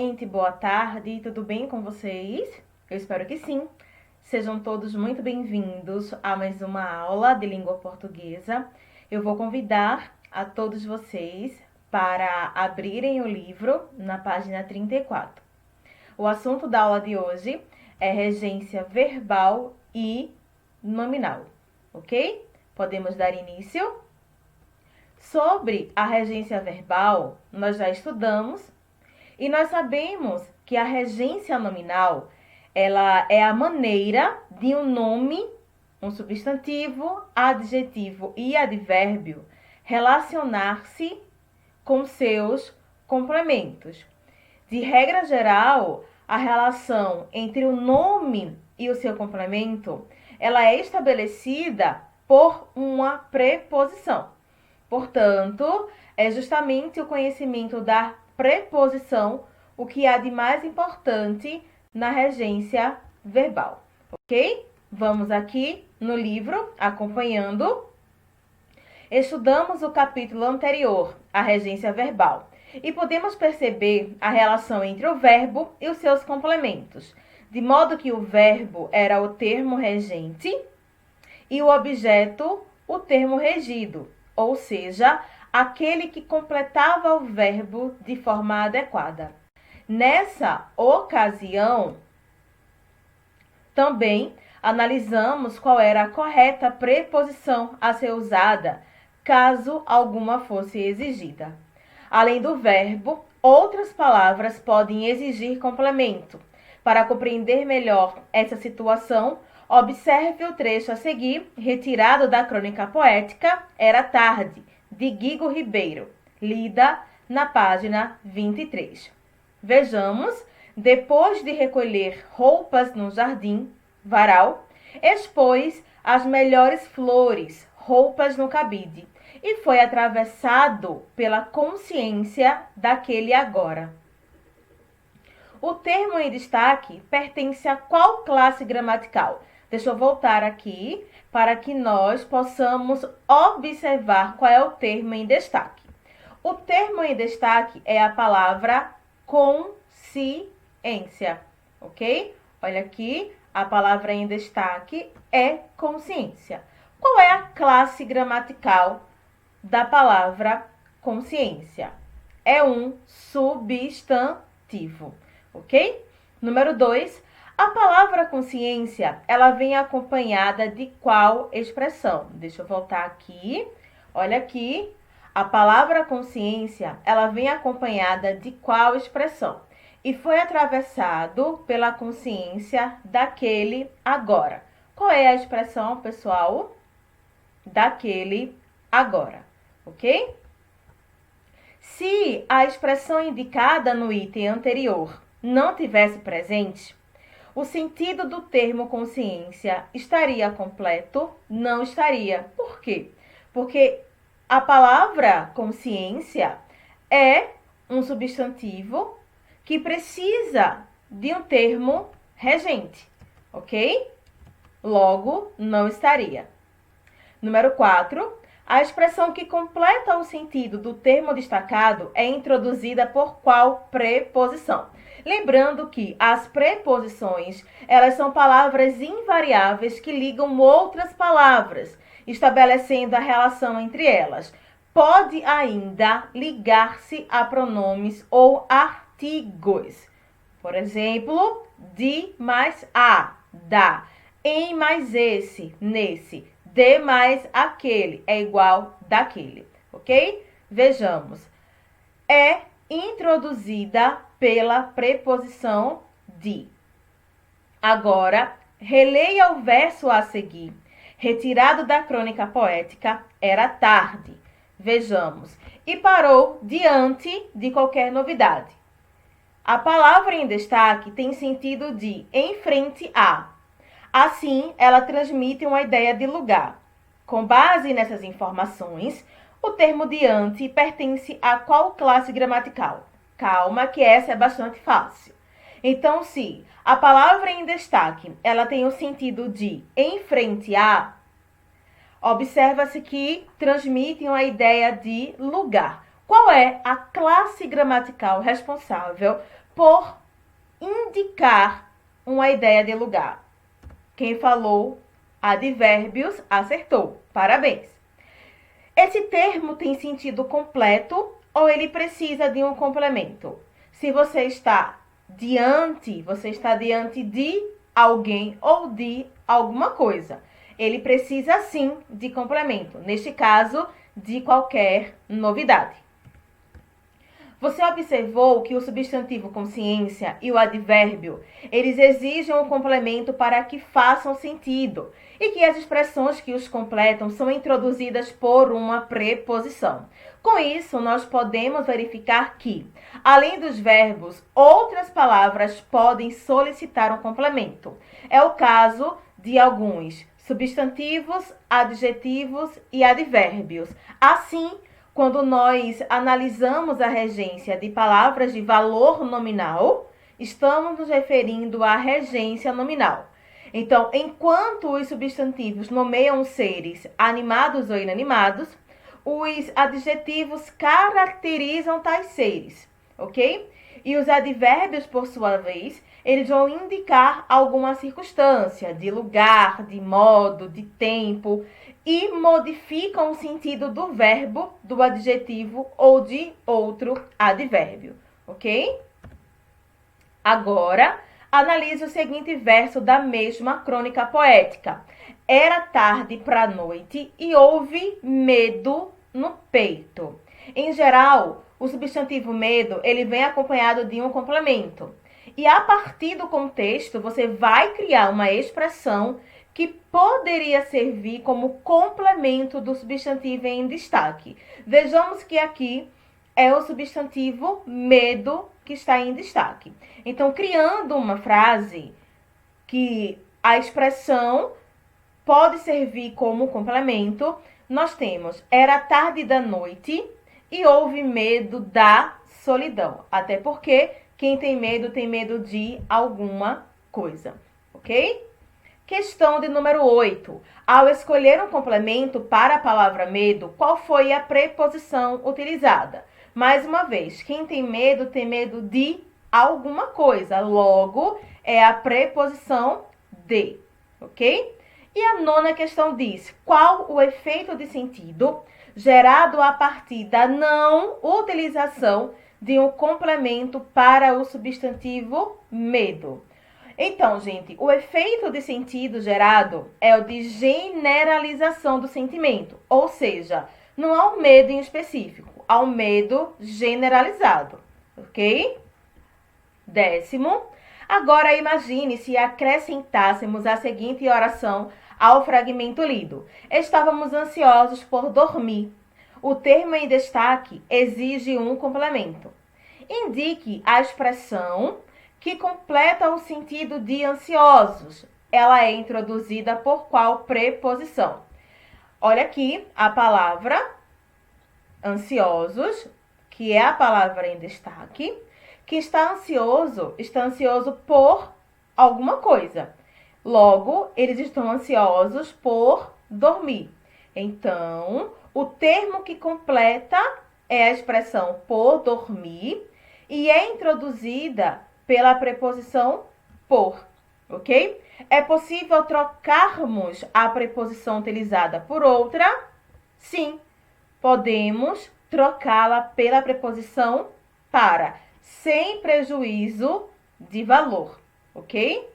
Gente, boa tarde, tudo bem com vocês? Eu espero que sim. Sejam todos muito bem-vindos a mais uma aula de língua portuguesa. Eu vou convidar a todos vocês para abrirem o livro na página 34. O assunto da aula de hoje é regência verbal e nominal, ok? Podemos dar início? Sobre a regência verbal, nós já estudamos e nós sabemos que a regência nominal, ela é a maneira de um nome, um substantivo, adjetivo e advérbio relacionar-se com seus complementos. De regra geral, a relação entre o nome e o seu complemento, ela é estabelecida por uma preposição. Portanto, é justamente o conhecimento da preposição o que há de mais importante na regência verbal, ok? Vamos aqui no livro, acompanhando. Estudamos o capítulo anterior, a regência verbal, e podemos perceber a relação entre o verbo e os seus complementos, de modo que o verbo era o termo regente e o objeto, o termo regido, ou seja, aquele que completava o verbo de forma adequada. Nessa ocasião, também analisamos qual era a correta preposição a ser usada, caso alguma fosse exigida. Além do verbo, outras palavras podem exigir complemento. Para compreender melhor essa situação, observe o trecho a seguir, retirado da Crônica Poética Era Tarde, de Guigo Ribeiro, lida na página 23. Vejamos, depois de recolher roupas no jardim, varal, expôs as melhores flores, roupas no cabide, e foi atravessado pela consciência daquele agora. O termo em destaque pertence a qual classe gramatical? Deixa eu voltar aqui para que nós possamos observar qual é o termo em destaque. O termo em destaque é a palavra consciência, ok? Olha aqui, a palavra em destaque é consciência. Qual é a classe gramatical da palavra consciência? É um substantivo, ok? Número 2, a palavra consciência, ela vem acompanhada de qual expressão? Deixa eu voltar aqui. Olha aqui, a palavra consciência, ela vem acompanhada de qual expressão? E foi atravessado pela consciência daquele agora. Qual é a expressão, pessoal? Daquele agora, ok? Se a expressão indicada no item anterior não tivesse presente, o sentido do termo consciência estaria completo? Não estaria. Por quê? Porque a palavra consciência é um substantivo que precisa de um termo regente, ok? Logo, não estaria. Número 4. A expressão que completa o sentido do termo destacado é introduzida por qual preposição? Lembrando que as preposições, elas são palavras invariáveis que ligam outras palavras, estabelecendo a relação entre elas. Pode ainda ligar-se a pronomes ou artigos. Por exemplo, de mais a, da. Em mais esse, nesse. De mais aquele é igual daquele, ok? Vejamos. É introduzida pela preposição de. Agora, releia o verso a seguir. Retirado da Crônica Poética Era Tarde. Vejamos. E parou diante de qualquer novidade. A palavra em destaque tem sentido de em frente a. Assim, ela transmite uma ideia de lugar. Com base nessas informações, o termo diante pertence a qual classe gramatical? Calma, que essa é bastante fácil. Então, se a palavra em destaque ela tem o sentido de em frente a, observa-se que transmite uma ideia de lugar. Qual é a classe gramatical responsável por indicar uma ideia de lugar. Quem falou advérbios acertou. Parabéns. Esse termo tem sentido completo ou ele precisa de um complemento? Se você está diante de alguém ou de alguma coisa. Ele precisa sim de complemento. Neste caso, de qualquer novidade. Você observou que o substantivo consciência e o advérbio, eles exigem um complemento para que façam sentido e que as expressões que os completam são introduzidas por uma preposição. Com isso, nós podemos verificar que, além dos verbos, outras palavras podem solicitar um complemento. É o caso de alguns substantivos, adjetivos e advérbios. Assim, quando nós analisamos a regência de palavras de valor nominal, estamos nos referindo à regência nominal. Então, enquanto os substantivos nomeiam seres animados ou inanimados, os adjetivos caracterizam tais seres, ok? E os advérbios, por sua vez, eles vão indicar alguma circunstância, de lugar, de modo, de tempo, e modificam o sentido do verbo, do adjetivo ou de outro advérbio, ok? Agora, analise o seguinte verso da mesma crônica poética. Era tarde para a noite e houve medo no peito. Em geral, o substantivo medo, ele vem acompanhado de um complemento. E a partir do contexto, você vai criar uma expressão que poderia servir como complemento do substantivo em destaque. Vejamos que aqui é o substantivo medo que está em destaque. Então, criando uma frase que a expressão pode servir como complemento, nós temos: era tarde da noite e houve medo da solidão. Até porque quem tem medo de alguma coisa, ok? Questão de número 8. Ao escolher um complemento para a palavra medo, qual foi a preposição utilizada? Mais uma vez, quem tem medo de alguma coisa. Logo, é a preposição de, ok? E a nona questão diz: qual o efeito de sentido gerado a partir da não utilização de um complemento para o substantivo medo? Então, gente, o efeito de sentido gerado é o de generalização do sentimento, ou seja, não há um medo em específico, há um medo generalizado, ok? 10º. Agora imagine se acrescentássemos a seguinte oração ao fragmento lido. Estávamos ansiosos por dormir. O termo em destaque exige um complemento. Indique a expressão que completa o sentido de ansiosos. Ela é introduzida por qual preposição? Olha aqui a palavra ansiosos, que é a palavra em destaque, que está ansioso por alguma coisa. Logo, eles estão ansiosos por dormir. Então, o termo que completa é a expressão por dormir e é introduzida pela preposição por, ok? É possível trocarmos a preposição utilizada por outra? Sim, podemos trocá-la pela preposição para, sem prejuízo de valor, ok?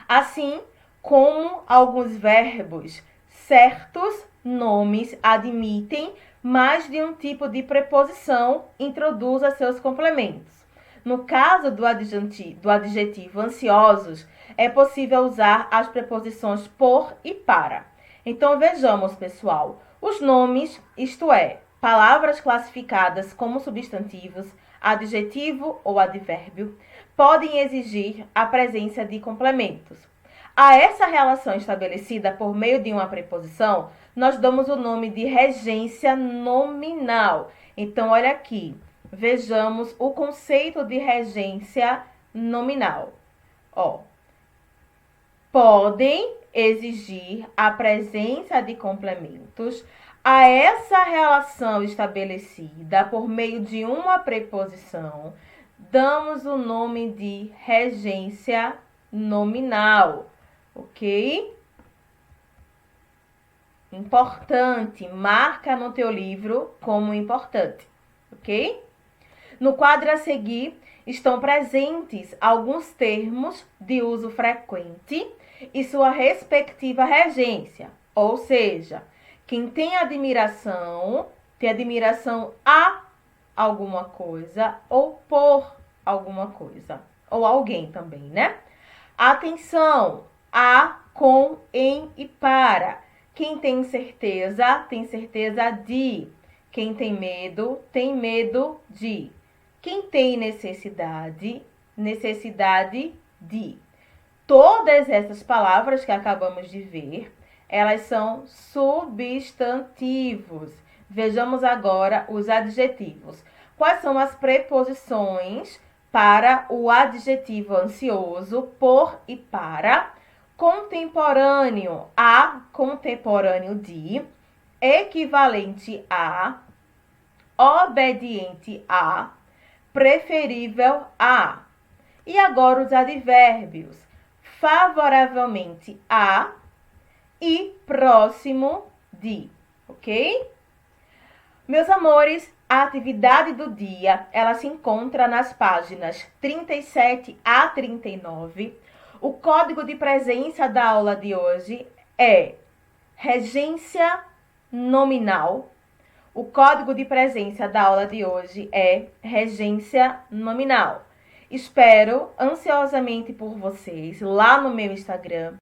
Assim como alguns verbos, certos nomes admitem mais de um tipo de preposição, introduza seus complementos. No caso do adjetivo ansiosos, é possível usar as preposições por e para. Então, vejamos, pessoal, os nomes, isto é, palavras classificadas como substantivos, adjetivo ou advérbio, podem exigir a presença de complementos. A essa relação estabelecida por meio de uma preposição, nós damos o nome de regência nominal. Então, olha aqui, vejamos o conceito de regência nominal. Podem exigir a presença de complementos a essa relação estabelecida por meio de uma preposição, damos o nome de regência nominal, ok? Importante, marca no teu livro como importante, ok? No quadro a seguir estão presentes alguns termos de uso frequente e sua respectiva regência, ou seja, quem tem admiração a alguma coisa ou por alguma coisa, ou alguém também, né? Atenção, a, com, em e para. Quem tem certeza de. Quem tem medo de. Quem tem necessidade de. Todas essas palavras que acabamos de ver, elas são substantivos. Vejamos agora os adjetivos. Quais são as preposições para o adjetivo ansioso, por e para, contemporâneo a, contemporâneo de, equivalente a, obediente a, preferível a. E agora os advérbios: favoravelmente a e próximo de, ok? Meus amores, a atividade do dia, ela se encontra nas páginas 37 a 39. O código de presença da aula de hoje é regência nominal. O código de presença da aula de hoje é regência nominal. Espero ansiosamente por vocês lá no meu Instagram.